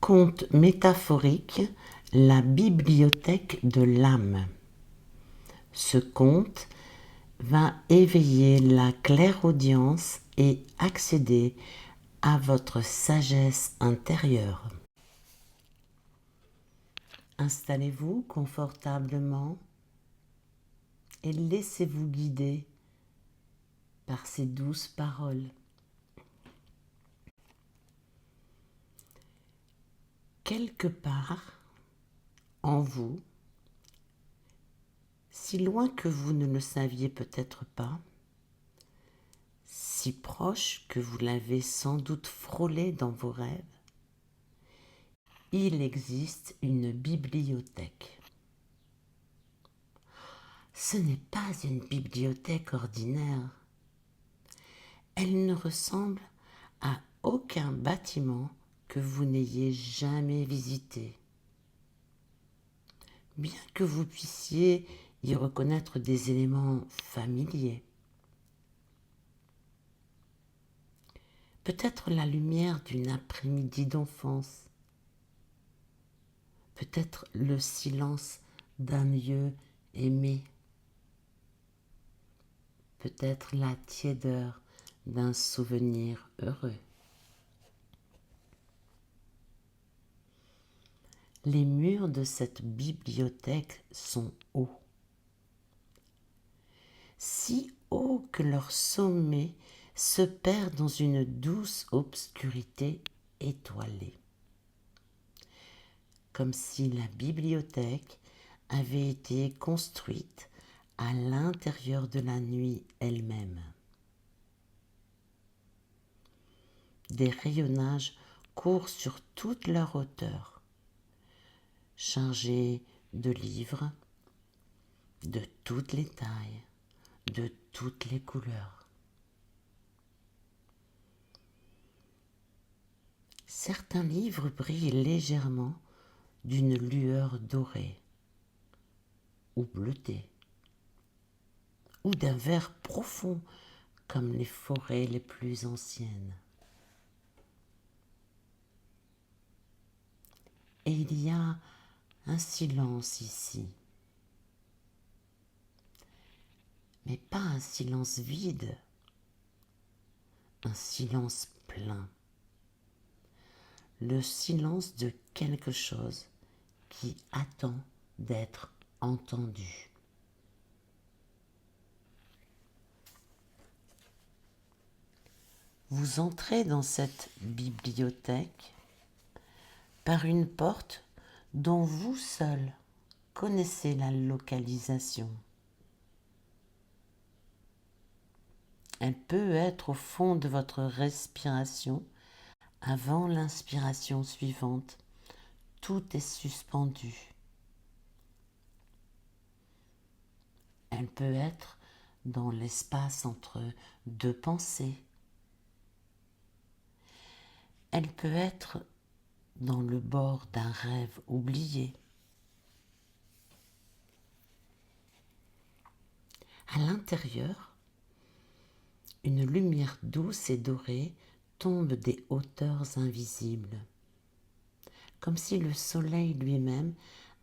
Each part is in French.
Conte métaphorique, la bibliothèque de l'âme. Ce conte va éveiller la clairaudience et accéder à votre sagesse intérieure. Installez-vous confortablement et laissez-vous guider par ces douces paroles. Quelque part en vous, si loin que vous ne le saviez peut-être pas, si proche que vous l'avez sans doute frôlé dans vos rêves, il existe une bibliothèque. Ce n'est pas une bibliothèque ordinaire. Elle ne ressemble à aucun bâtiment que vous n'ayez jamais visité. Bien que vous puissiez y reconnaître des éléments familiers. Peut-être la lumière d'une après-midi d'enfance. Peut-être le silence d'un lieu aimé. Peut-être la tiédeur d'un souvenir heureux. Les murs de cette bibliothèque sont hauts. Si hauts que leur sommet se perd dans une douce obscurité étoilée. Comme si la bibliothèque avait été construite à l'intérieur de la nuit elle-même. Des rayonnages courent sur toute leur hauteur, chargés de livres de toutes les tailles, de toutes les couleurs. Certains livres brillent légèrement d'une lueur dorée ou bleutée, ou d'un vert profond comme les forêts les plus anciennes. Et il y a un silence ici, mais pas un silence vide, un silence plein, le silence de quelque chose qui attend d'être entendu. Vous entrez dans cette bibliothèque par une porte dont vous seul connaissez la localisation. Elle peut être au fond de votre respiration avant l'inspiration suivante. Tout est suspendu. Elle peut être dans l'espace entre deux pensées. Elle peut être dans le bord d'un rêve oublié. À l'intérieur, une lumière douce et dorée tombe des hauteurs invisibles, comme si le soleil lui-même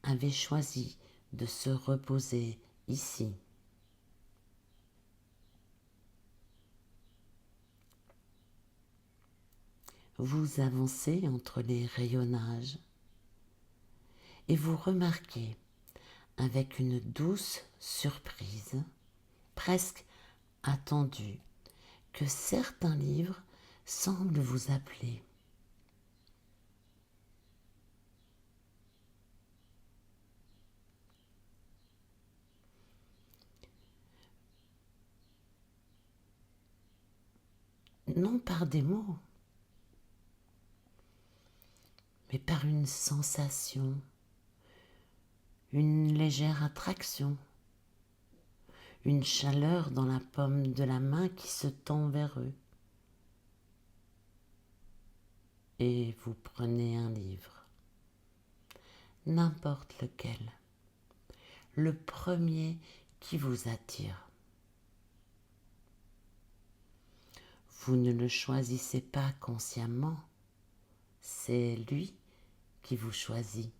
avait choisi de se reposer ici. Vous avancez entre les rayonnages et vous remarquez avec une douce surprise, presque attendue, que certains livres semblent vous appeler. Non par des mots, mais par une sensation, une légère attraction, une chaleur dans la paume de la main qui se tend vers eux. Et vous prenez un livre, n'importe lequel, le premier qui vous attire. Vous ne le choisissez pas consciemment, c'est lui qui vous choisit.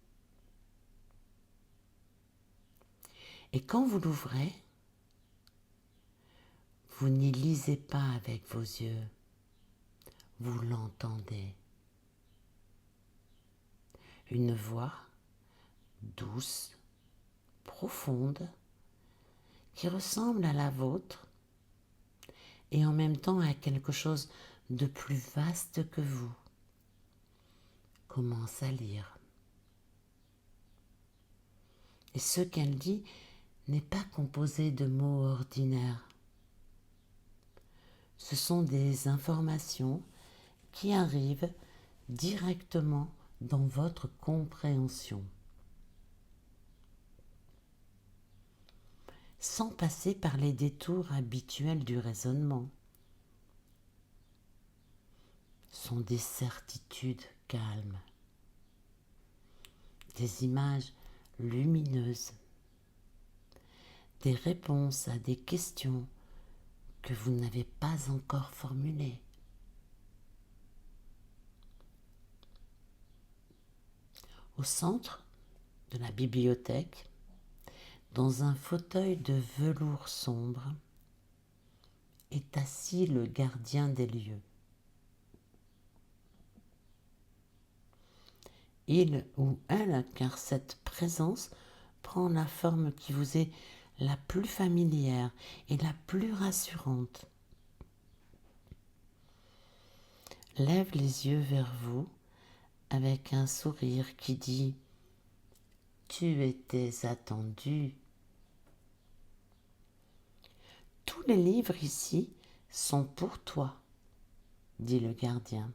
Et quand vous l'ouvrez, vous n'y lisez pas avec vos yeux, vous l'entendez. Une voix douce, profonde, qui ressemble à la vôtre et en même temps à quelque chose de plus vaste que vous, commence à lire. Et ce qu'elle dit n'est pas composé de mots ordinaires. Ce sont des informations qui arrivent directement dans votre compréhension, sans passer par les détours habituels du raisonnement. Ce sont des certitudes calmes, des images lumineuses, des réponses à des questions que vous n'avez pas encore formulées. Au centre de la bibliothèque, dans un fauteuil de velours sombre, est assis le gardien des lieux. Il ou elle, car cette présence prend la forme qui vous est la plus familière et la plus rassurante. Lève les yeux vers vous avec un sourire qui dit « Tu étais attendu ». Tous les livres ici sont pour toi, dit le gardien.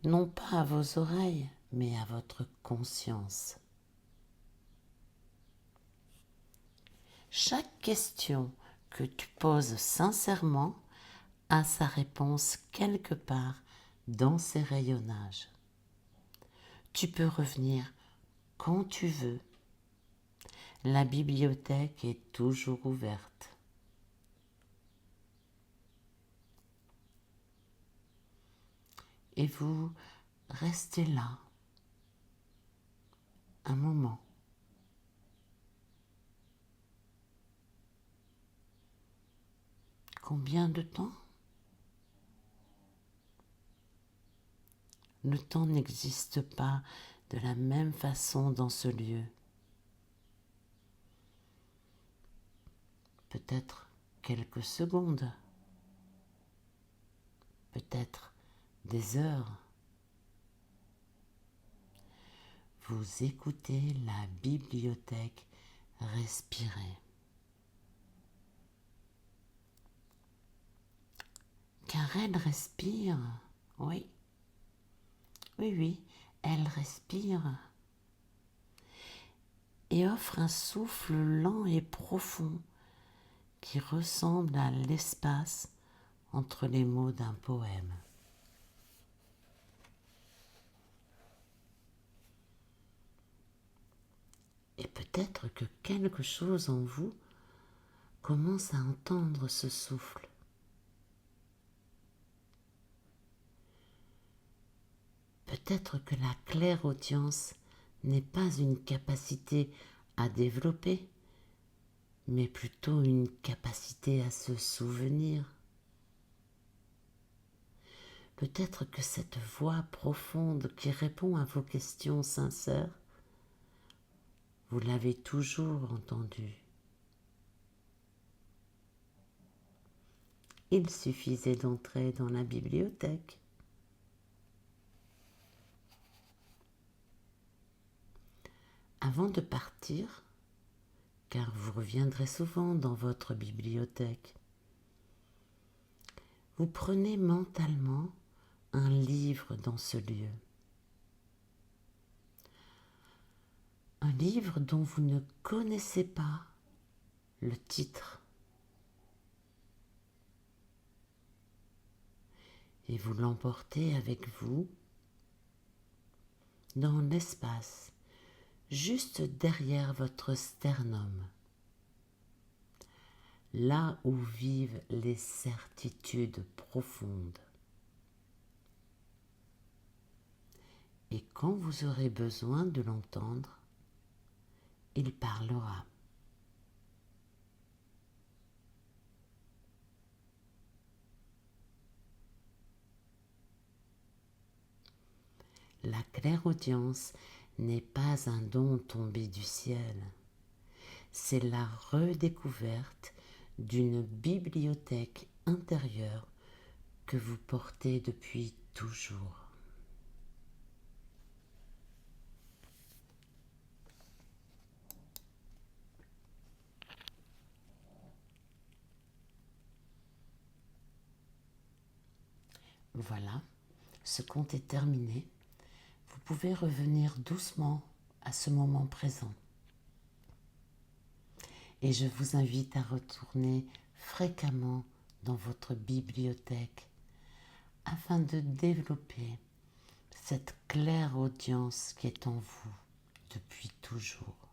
Non pas à vos oreilles, mais à votre conscience. Chaque question que tu poses sincèrement a sa réponse quelque part dans ces rayonnages. Tu peux revenir quand tu veux. La bibliothèque est toujours ouverte. Et vous restez là un moment. Combien de temps? Le temps n'existe pas de la même façon dans ce lieu. Peut-être quelques secondes, peut-être des heures. Vous écoutez la bibliothèque respirer. Car elle respire, oui. Oui, elle respire et offre un souffle lent et profond qui ressemble à l'espace entre les mots d'un poème. Et peut-être que quelque chose en vous commence à entendre ce souffle. Peut-être que la clairaudience n'est pas une capacité à développer, mais plutôt une capacité à se souvenir. Peut-être que cette voix profonde qui répond à vos questions sincères, vous l'avez toujours entendue. Il suffisait d'entrer dans la bibliothèque. Avant de partir, car vous reviendrez souvent dans votre bibliothèque, vous prenez mentalement un livre dans ce lieu. Un livre dont vous ne connaissez pas le titre. Et vous l'emportez avec vous dans l'espace, juste derrière votre sternum, là où vivent les certitudes profondes. Et quand vous aurez besoin de l'entendre, il parlera. La clairaudience n'est pas un don tombé du ciel, c'est la redécouverte d'une bibliothèque intérieure que vous portez depuis toujours. Voilà, ce conte est terminé. Vous pouvez revenir doucement à ce moment présent. Et je vous invite à retourner fréquemment dans votre bibliothèque afin de développer cette claire audience qui est en vous depuis toujours.